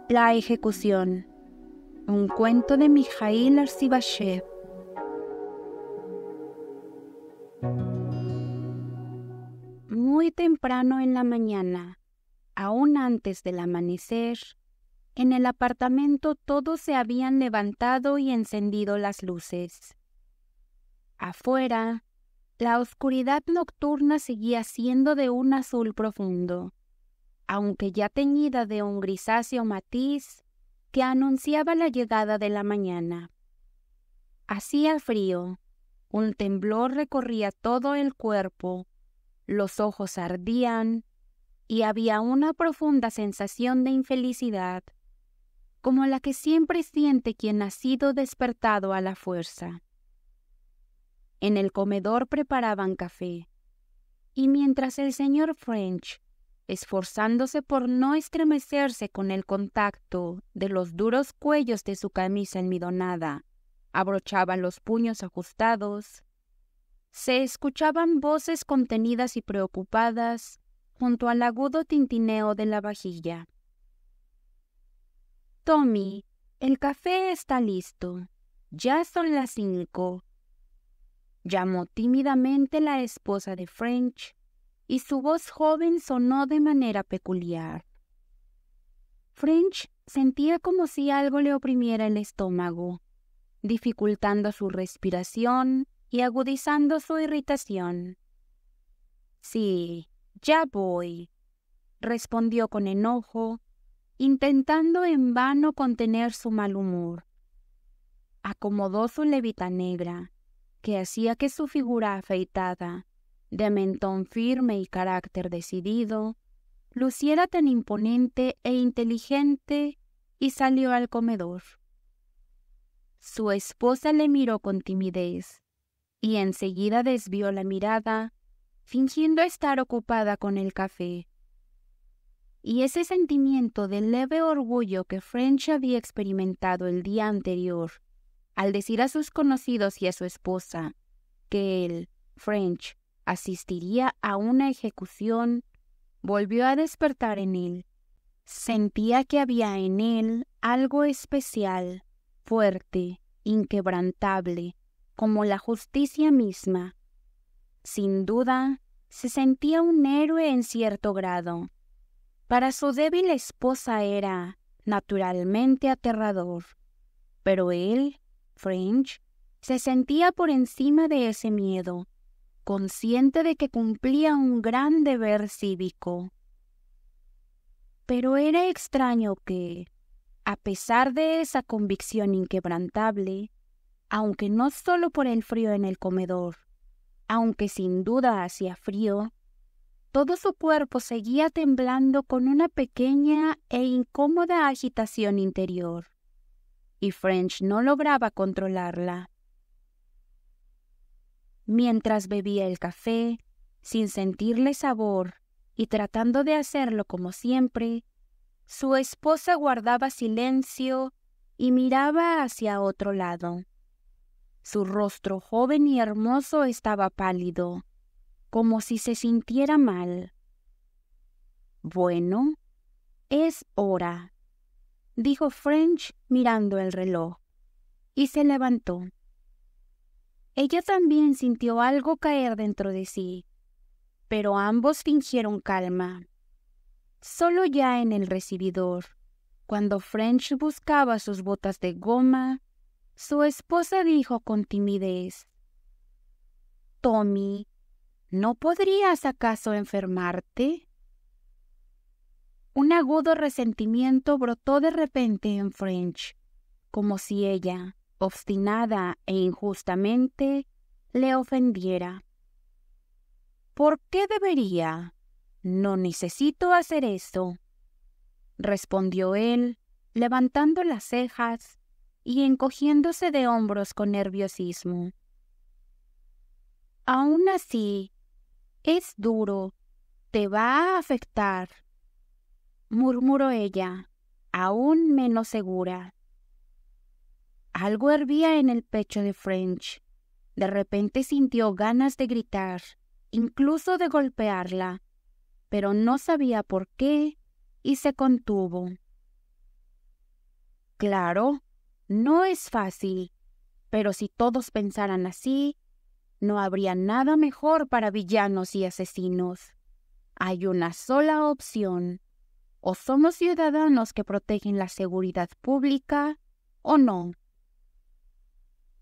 La ejecución. Un cuento de Mijail Artzibashev. Muy temprano en la mañana, aún antes del amanecer, en el apartamento todos se habían levantado y encendido las luces. Afuera, la oscuridad nocturna seguía siendo de un azul profundo, aunque ya teñida de un grisáceo matiz que anunciaba la llegada de la mañana. Hacía frío, un temblor recorría todo el cuerpo, los ojos ardían y había una profunda sensación de infelicidad, como la que siempre siente quien ha sido despertado a la fuerza. En el comedor preparaban café, y mientras el señor French, esforzándose por no estremecerse con el contacto de los duros cuellos de su camisa almidonada, abrochaba los puños ajustados, se escuchaban voces contenidas y preocupadas junto al agudo tintineo de la vajilla. «Tommy, el café está listo. Ya son las 5», llamó tímidamente la esposa de French, y su voz joven sonó de manera peculiar. French sentía como si algo le oprimiera el estómago, dificultando su respiración y agudizando su irritación. «Sí, ya voy», respondió con enojo, intentando en vano contener su mal humor. Acomodó su levita negra, que hacía que su figura afeitada, de mentón firme y carácter decidido, luciera tan imponente e inteligente, y salió al comedor. Su esposa le miró con timidez, y enseguida desvió la mirada, fingiendo estar ocupada con el café. Y ese sentimiento de leve orgullo que French había experimentado el día anterior, al decir a sus conocidos y a su esposa que él, French, asistiría a una ejecución, volvió a despertar en él. Sentía que había en él algo especial, fuerte, inquebrantable, como la justicia misma. Sin duda, se sentía un héroe en cierto grado. Para su débil esposa era, naturalmente, aterrador, pero él, French, se sentía por encima de ese miedo, consciente de que cumplía un gran deber cívico. Pero era extraño que, a pesar de esa convicción inquebrantable, aunque no solo por el frío en el comedor, aunque sin duda hacía frío, todo su cuerpo seguía temblando con una pequeña e incómoda agitación interior, y French no lograba controlarla. Mientras bebía el café, sin sentirle sabor y tratando de hacerlo como siempre, su esposa guardaba silencio y miraba hacia otro lado. Su rostro joven y hermoso estaba pálido, como si se sintiera mal. «Bueno, es hora», dijo French mirando el reloj, y se levantó. Ella también sintió algo caer dentro de sí, pero ambos fingieron calma. Solo ya en el recibidor, cuando French buscaba sus botas de goma, su esposa dijo con timidez: «Tommy, ¿no podrías acaso enfermarte?». Un agudo resentimiento brotó de repente en French, como si ella, obstinada e injustamente, le ofendiera. «¿Por qué debería? No necesito hacer eso», respondió él, levantando las cejas y encogiéndose de hombros con nerviosismo. «Aún así, es duro, te va a afectar», murmuró ella, aún menos segura. Algo hervía en el pecho de French. De repente sintió ganas de gritar, incluso de golpearla, pero no sabía por qué y se contuvo. Claro, no es fácil, pero si todos pensaran así, no habría nada mejor para villanos y asesinos. Hay una sola opción. O somos ciudadanos que protegen la seguridad pública, o no.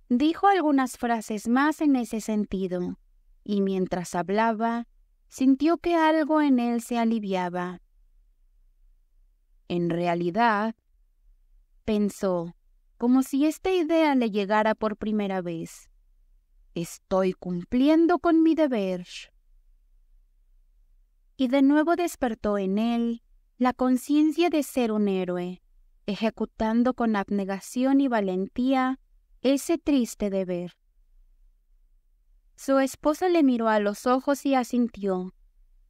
Dijo algunas frases más en ese sentido, y mientras hablaba, sintió que algo en él se aliviaba. En realidad, pensó, como si esta idea le llegara por primera vez, estoy cumpliendo con mi deber. Y de nuevo despertó en él la conciencia de ser un héroe, ejecutando con abnegación y valentía ese triste deber. Su esposa le miró a los ojos y asintió,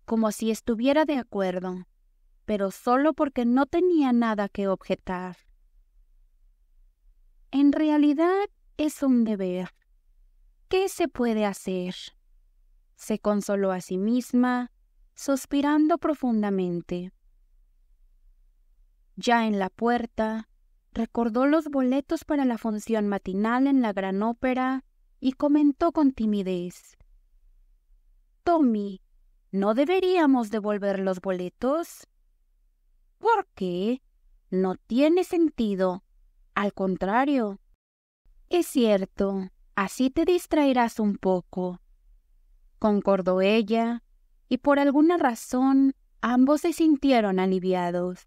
como si estuviera de acuerdo, pero solo porque no tenía nada que objetar. En realidad es un deber. ¿Qué se puede hacer? Se consoló a sí misma, suspirando profundamente. Ya en la puerta, recordó los boletos para la función matinal en la Gran Ópera y comentó con timidez. «Tommy, ¿no deberíamos devolver los boletos?» «¿Por qué? No tiene sentido. Al contrario. Es cierto, así te distraerás un poco», concordó ella, y por alguna razón ambos se sintieron aliviados.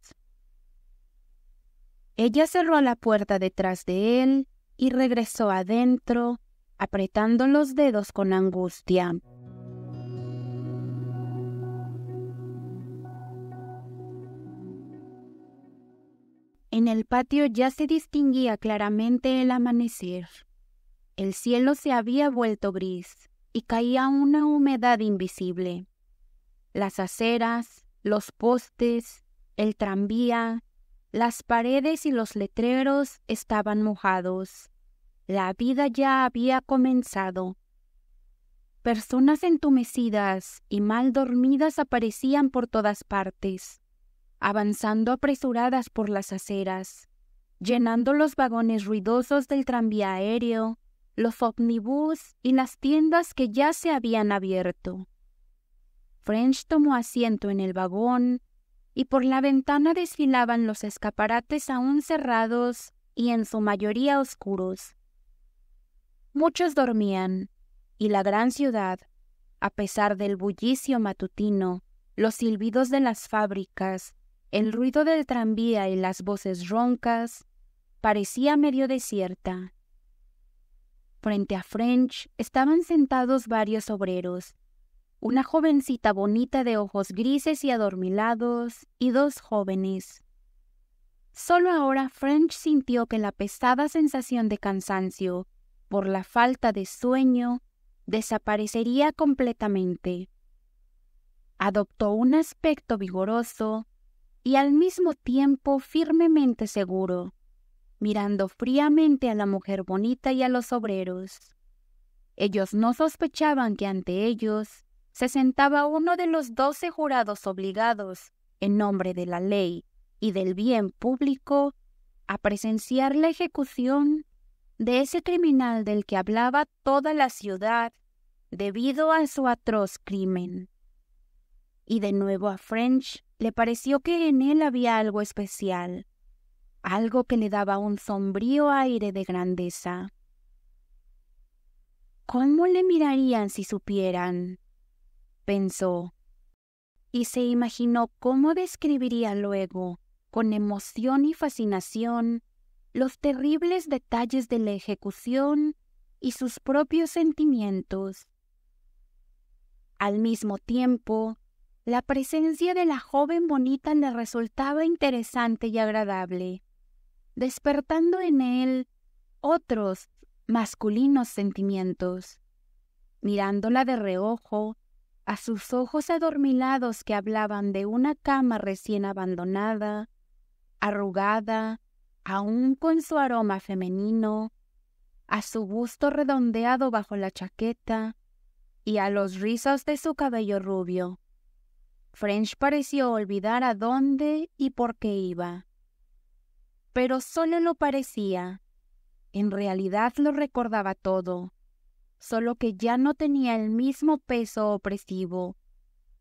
Ella cerró la puerta detrás de él y regresó adentro, apretando los dedos con angustia. En el patio ya se distinguía claramente el amanecer. El cielo se había vuelto gris y caía una humedad invisible. Las aceras, los postes, el tranvía, las paredes y los letreros estaban mojados. La vida ya había comenzado. Personas entumecidas y mal dormidas aparecían por todas partes, avanzando apresuradas por las aceras, llenando los vagones ruidosos del tranvía aéreo, los ómnibus y las tiendas que ya se habían abierto. French tomó asiento en el vagón y por la ventana desfilaban los escaparates aún cerrados y en su mayoría oscuros. Muchos dormían, y la gran ciudad, a pesar del bullicio matutino, los silbidos de las fábricas, el ruido del tranvía y las voces roncas, parecía medio desierta. Frente a French estaban sentados varios obreros, una jovencita bonita de ojos grises y adormilados y dos jóvenes. Solo ahora French sintió que la pesada sensación de cansancio por la falta de sueño desaparecería completamente. Adoptó un aspecto vigoroso y al mismo tiempo firmemente seguro, mirando fríamente a la mujer bonita y a los obreros. Ellos no sospechaban que ante ellos se sentaba uno de los 12 jurados obligados, en nombre de la ley y del bien público, a presenciar la ejecución de ese criminal del que hablaba toda la ciudad debido a su atroz crimen. Y de nuevo a French le pareció que en él había algo especial, algo que le daba un sombrío aire de grandeza. ¿Cómo le mirarían si supieran?, pensó, y se imaginó cómo describiría luego, con emoción y fascinación, los terribles detalles de la ejecución y sus propios sentimientos. Al mismo tiempo, la presencia de la joven bonita le resultaba interesante y agradable, despertando en él otros masculinos sentimientos. Mirándola de reojo, a sus ojos adormilados que hablaban de una cama recién abandonada, arrugada, aún con su aroma femenino, a su busto redondeado bajo la chaqueta y a los rizos de su cabello rubio. French pareció olvidar a dónde y por qué iba. Pero solo lo parecía. En realidad lo recordaba todo, solo que ya no tenía el mismo peso opresivo,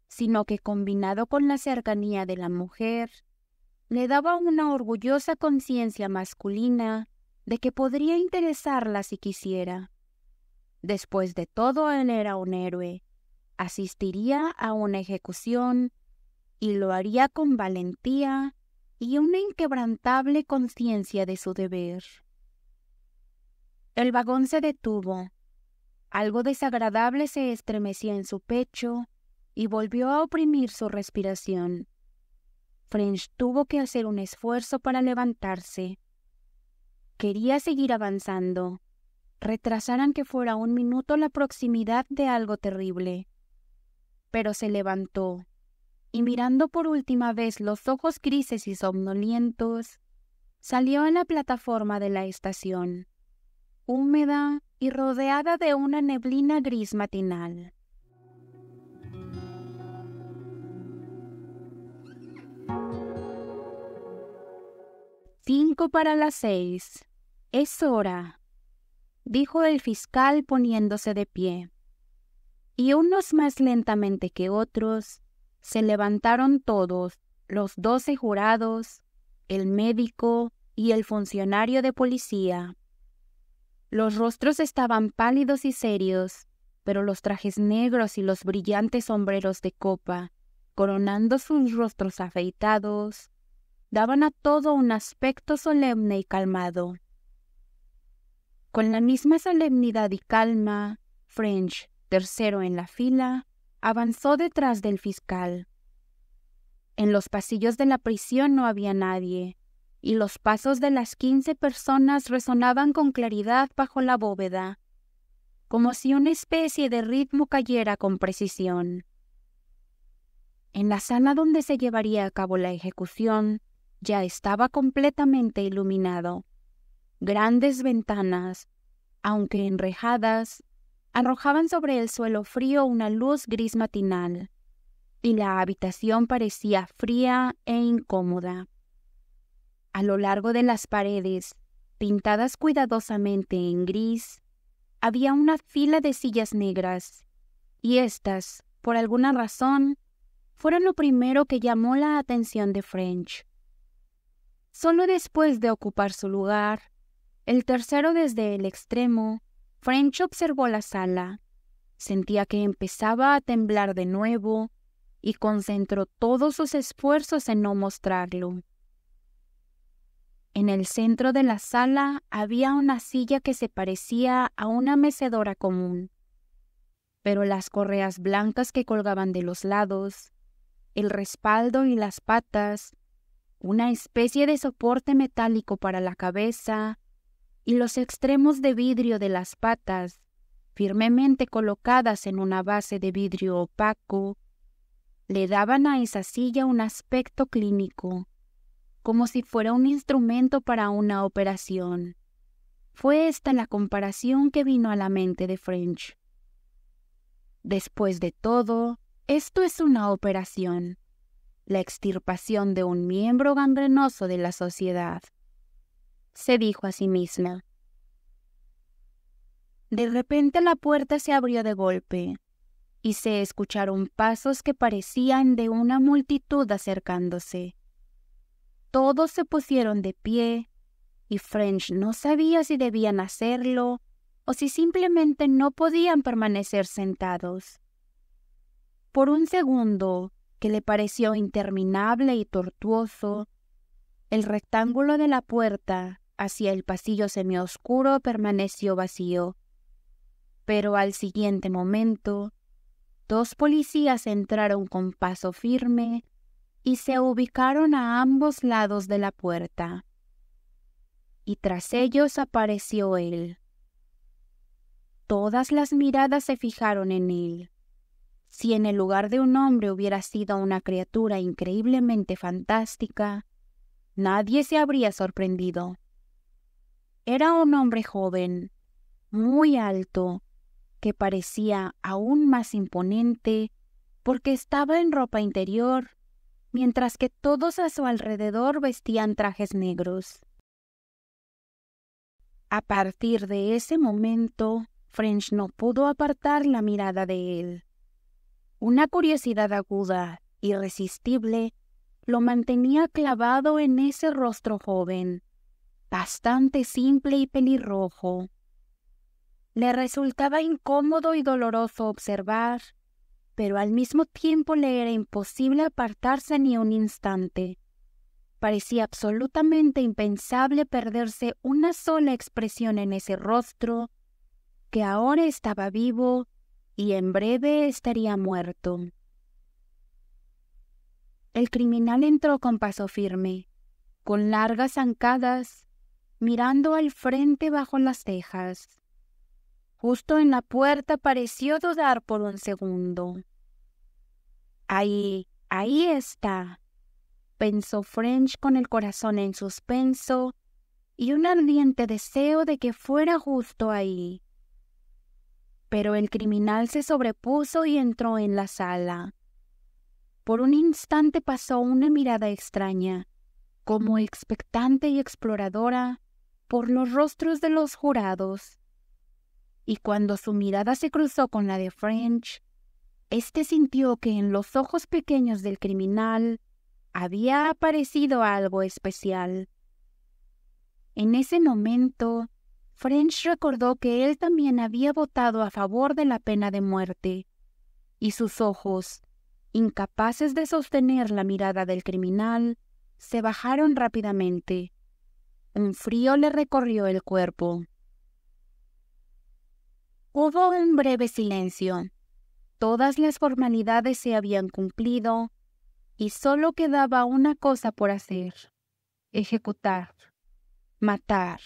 sino que combinado con la cercanía de la mujer, le daba una orgullosa conciencia masculina de que podría interesarla si quisiera. Después de todo, él era un héroe, asistiría a una ejecución y lo haría con valentía y una inquebrantable conciencia de su deber. El vagón se detuvo. Algo desagradable se estremeció en su pecho y volvió a oprimir su respiración. French tuvo que hacer un esfuerzo para levantarse. Quería seguir avanzando, retrasaran que fuera un minuto la proximidad de algo terrible. Pero se levantó, y mirando por última vez los ojos grises y somnolientos, salió a la plataforma de la estación, húmeda y rodeada de una neblina gris matinal. «5 para las 6. Es hora», dijo el fiscal poniéndose de pie. Y unos más lentamente que otros, se levantaron todos, los 12 jurados, el médico y el funcionario de policía. Los rostros estaban pálidos y serios, pero los trajes negros y los brillantes sombreros de copa, coronando sus rostros afeitados, daban a todo un aspecto solemne y calmado. Con la misma solemnidad y calma, French, tercero en la fila, avanzó detrás del fiscal. En los pasillos de la prisión no había nadie, y los pasos de las 15 personas resonaban con claridad bajo la bóveda, como si una especie de ritmo cayera con precisión. En la sala donde se llevaría a cabo la ejecución, ya estaba completamente iluminado. Grandes ventanas, aunque enrejadas, arrojaban sobre el suelo frío una luz gris matinal, y la habitación parecía fría e incómoda. A lo largo de las paredes, pintadas cuidadosamente en gris, había una fila de sillas negras, y éstas, por alguna razón, fueron lo primero que llamó la atención de French. Solo después de ocupar su lugar, el tercero desde el extremo, French observó la sala, sentía que empezaba a temblar de nuevo y concentró todos sus esfuerzos en no mostrarlo. En el centro de la sala había una silla que se parecía a una mecedora común, pero las correas blancas que colgaban de los lados, el respaldo y las patas, una especie de soporte metálico para la cabeza y los extremos de vidrio de las patas, firmemente colocadas en una base de vidrio opaco, le daban a esa silla un aspecto clínico, como si fuera un instrumento para una operación. Fue esta la comparación que vino a la mente de French. Después de todo, esto es una operación, la extirpación de un miembro gangrenoso de la sociedad, se dijo a sí misma. De repente la puerta se abrió de golpe, y se escucharon pasos que parecían de una multitud acercándose. Todos se pusieron de pie, y French no sabía si debían hacerlo o si simplemente no podían permanecer sentados. Por un segundo, que le pareció interminable y tortuoso, el rectángulo de la puerta hacia el pasillo semioscuro permaneció vacío. Pero al siguiente momento, 2 policías entraron con paso firme y se ubicaron a ambos lados de la puerta. Y tras ellos apareció él. Todas las miradas se fijaron en él. Si en el lugar de un hombre hubiera sido una criatura increíblemente fantástica, nadie se habría sorprendido. Era un hombre joven, muy alto, que parecía aún más imponente porque estaba en ropa interior, mientras que todos a su alrededor vestían trajes negros. A partir de ese momento, French no pudo apartar la mirada de él. Una curiosidad aguda, irresistible, lo mantenía clavado en ese rostro joven, bastante simple y pelirrojo. Le resultaba incómodo y doloroso observar, pero al mismo tiempo le era imposible apartarse ni un instante. Parecía absolutamente impensable perderse una sola expresión en ese rostro, que ahora estaba vivo y en breve estaría muerto. El criminal entró con paso firme, con largas zancadas, mirando al frente bajo las cejas. Justo en la puerta pareció dudar por un segundo. Ahí está, pensó French con el corazón en suspenso y un ardiente deseo de que fuera justo ahí. Pero el criminal se sobrepuso y entró en la sala. Por un instante pasó una mirada extraña, como expectante y exploradora, por los rostros de los jurados. Y cuando su mirada se cruzó con la de French, éste sintió que en los ojos pequeños del criminal había aparecido algo especial. En ese momento, French recordó que él también había votado a favor de la pena de muerte, y sus ojos, incapaces de sostener la mirada del criminal, se bajaron rápidamente. Un frío le recorrió el cuerpo. Hubo un breve silencio. Todas las formalidades se habían cumplido y solo quedaba una cosa por hacer: ejecutar, matar.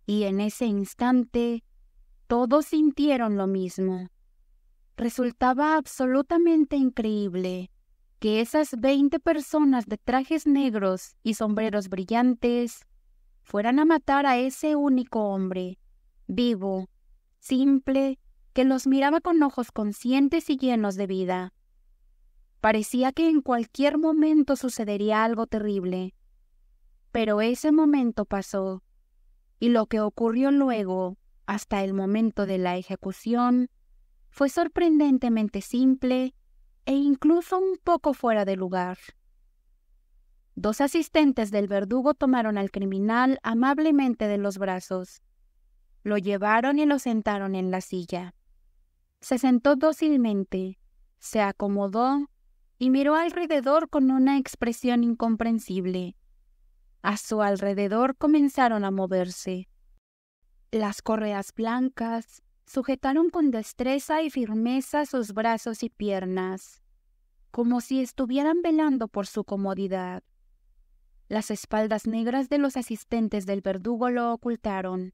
Y en ese instante todos sintieron lo mismo. Resultaba absolutamente increíble que esas 20 personas de trajes negros y sombreros brillantes fueran a matar a ese único hombre, vivo, simple, que los miraba con ojos conscientes y llenos de vida. Parecía que en cualquier momento sucedería algo terrible. Pero ese momento pasó, y lo que ocurrió luego, hasta el momento de la ejecución, fue sorprendentemente simple e incluso un poco fuera de lugar. 2 asistentes del verdugo tomaron al criminal amablemente de los brazos. Lo llevaron y lo sentaron en la silla. Se sentó dócilmente, se acomodó y miró alrededor con una expresión incomprensible. A su alrededor comenzaron a moverse. Las correas blancas sujetaron con destreza y firmeza sus brazos y piernas, como si estuvieran velando por su comodidad. Las espaldas negras de los asistentes del verdugo lo ocultaron,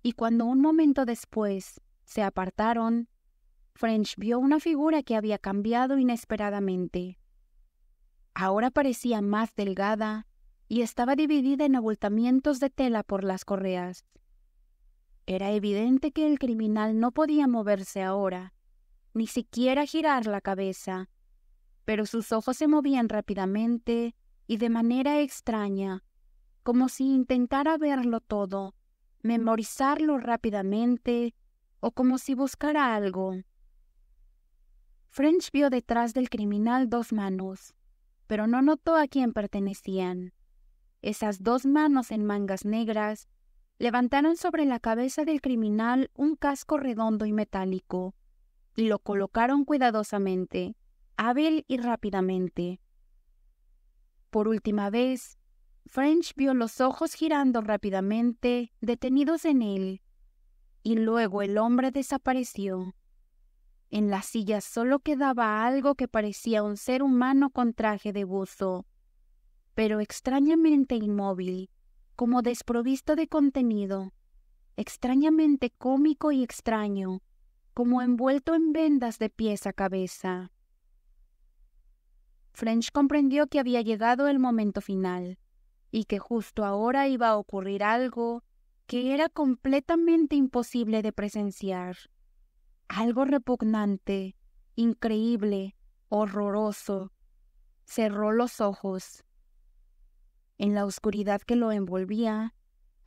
y cuando un momento después se apartaron, French vio una figura que había cambiado inesperadamente. Ahora parecía más delgada y estaba dividida en abultamientos de tela por las correas. Era evidente que el criminal no podía moverse ahora, ni siquiera girar la cabeza, pero sus ojos se movían rápidamente y de manera extraña, como si intentara verlo todo, memorizarlo rápidamente o como si buscara algo. French vio detrás del criminal 2 manos, pero no notó a quién pertenecían. Esas 2 manos en mangas negras levantaron sobre la cabeza del criminal un casco redondo y metálico, y lo colocaron cuidadosamente, hábil y rápidamente. Por última vez, French vio los ojos girando rápidamente, detenidos en él, y luego el hombre desapareció. En la silla solo quedaba algo que parecía un ser humano con traje de buzo, pero extrañamente inmóvil, como desprovisto de contenido, extrañamente cómico y extraño, como envuelto en vendas de pies a cabeza. French comprendió que había llegado el momento final, y que justo ahora iba a ocurrir algo que era completamente imposible de presenciar. Algo repugnante, increíble, horroroso. Cerró los ojos. En la oscuridad que lo envolvía,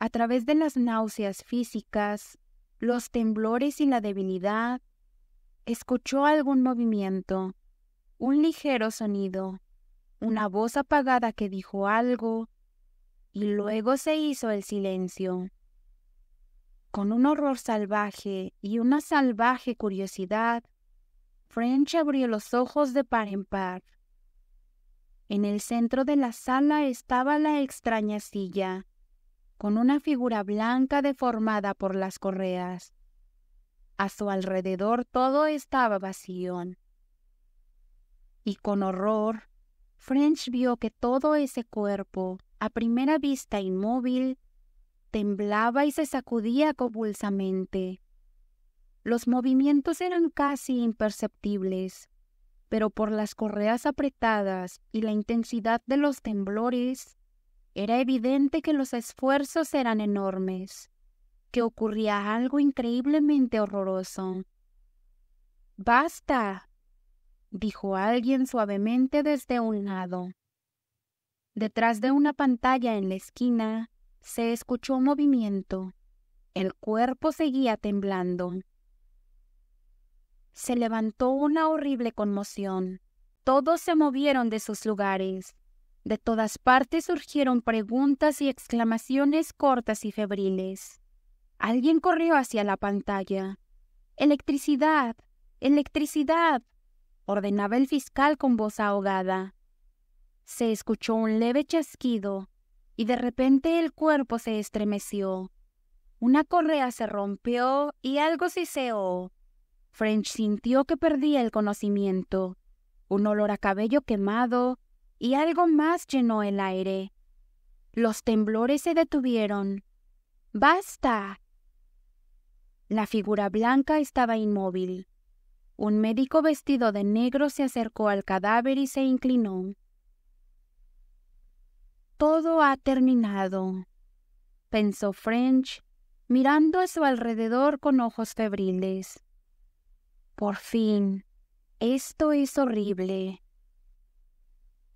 A través de las náuseas físicas, los temblores y la debilidad, escuchó algún movimiento, un ligero sonido, una voz apagada que dijo algo, y luego se hizo el silencio. Con un horror salvaje y una salvaje curiosidad, French abrió los ojos de par en par. En el centro de la sala estaba la extraña silla, con una figura blanca deformada por las correas. A su alrededor todo estaba vacío. Y con horror, French vio que todo ese cuerpo, a primera vista inmóvil, temblaba y se sacudía convulsamente. Los movimientos eran casi imperceptibles, pero por las correas apretadas y la intensidad de los temblores, era evidente que los esfuerzos eran enormes, que ocurría algo increíblemente horroroso. «¡Basta!», dijo alguien suavemente desde un lado. Detrás de una pantalla en la esquina, se escuchó un movimiento. El cuerpo seguía temblando. Se levantó una horrible conmoción. Todos se movieron de sus lugares. De todas partes surgieron preguntas y exclamaciones cortas y febriles. Alguien corrió hacia la pantalla. «¡Electricidad! ¡Electricidad!», ordenaba el fiscal con voz ahogada. Se escuchó un leve chasquido, y de repente el cuerpo se estremeció. Una correa se rompió y algo siseó. French sintió que perdía el conocimiento. Un olor a cabello quemado y algo más llenó el aire. Los temblores se detuvieron. «¡Basta!». La figura blanca estaba inmóvil. Un médico vestido de negro se acercó al cadáver y se inclinó. «Todo ha terminado», pensó French, mirando a su alrededor con ojos febriles. «Por fin, esto es horrible».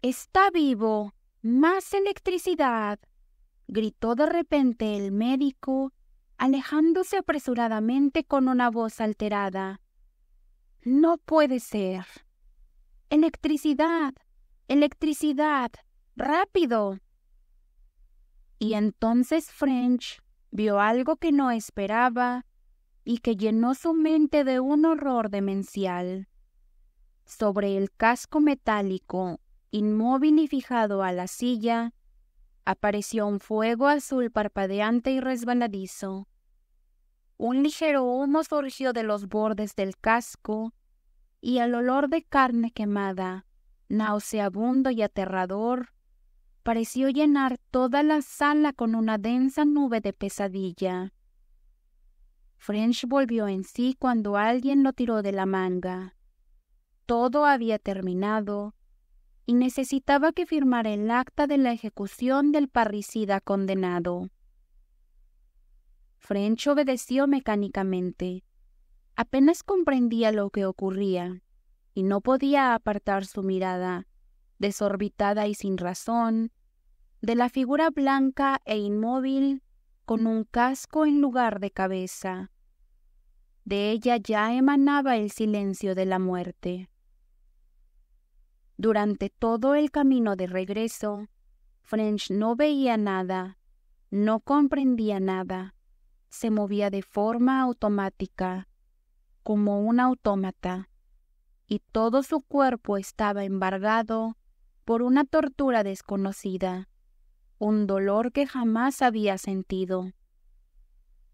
«¡Está vivo! ¡Más electricidad!», gritó de repente el médico, alejándose apresuradamente con una voz alterada. «No puede ser. ¡Electricidad! ¡Electricidad! ¡Rápido!». Y entonces French vio algo que no esperaba y que llenó su mente de un horror demencial. Sobre el casco metálico, inmóvil y fijado a la silla, apareció un fuego azul parpadeante y resbaladizo. Un ligero humo surgió de los bordes del casco y el olor de carne quemada, nauseabundo y aterrador, pareció llenar toda la sala con una densa nube de pesadilla. French volvió en sí cuando alguien lo tiró de la manga. Todo había terminado y necesitaba que firmara el acta de la ejecución del parricida condenado. French obedeció mecánicamente. Apenas comprendía lo que ocurría y no podía apartar su mirada, desorbitada y sin razón, de la figura blanca e inmóvil con un casco en lugar de cabeza. De ella ya emanaba el silencio de la muerte. Durante todo el camino de regreso, French no veía nada, no comprendía nada, se movía de forma automática, como un autómata, y todo su cuerpo estaba embargado por una tortura desconocida, un dolor que jamás había sentido.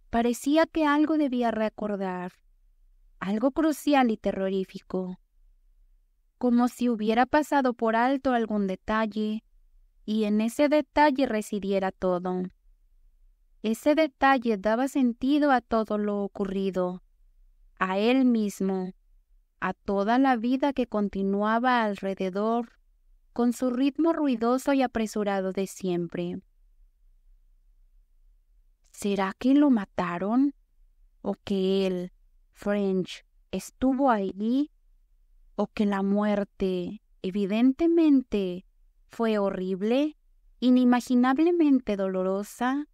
Parecía que algo debía recordar, algo crucial y terrorífico, como si hubiera pasado por alto algún detalle y en ese detalle residiera todo. Ese detalle daba sentido a todo lo ocurrido, a él mismo, a toda la vida que continuaba alrededor con su ritmo ruidoso y apresurado de siempre. ¿Será que lo mataron? ¿O que él, French, estuvo allí? ¿O que la muerte, evidentemente, fue horrible, inimaginablemente dolorosa?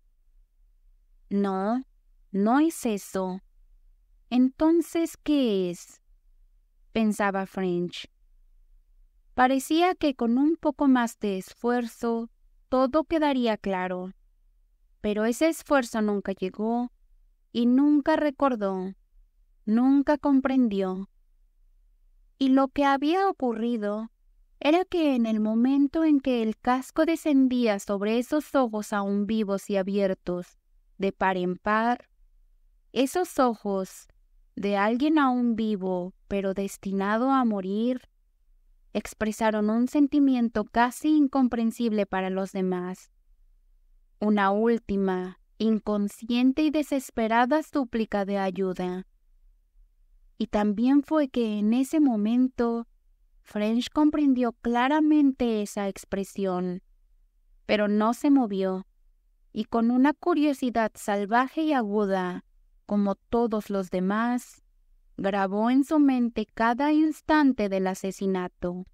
No, no es eso. Entonces, ¿qué es? Pensaba French. Parecía que con un poco más de esfuerzo todo quedaría claro, pero ese esfuerzo nunca llegó y nunca recordó, nunca comprendió. Y lo que había ocurrido era que en el momento en que el casco descendía sobre esos ojos aún vivos y abiertos, de par en par, esos ojos de alguien aún vivo pero destinado a morir, expresaron un sentimiento casi incomprensible para los demás. Una última, inconsciente y desesperada súplica de ayuda. Y también fue que en ese momento French comprendió claramente esa expresión, pero no se movió, y con una curiosidad salvaje y aguda, como todos los demás, grabó en su mente cada instante del asesinato.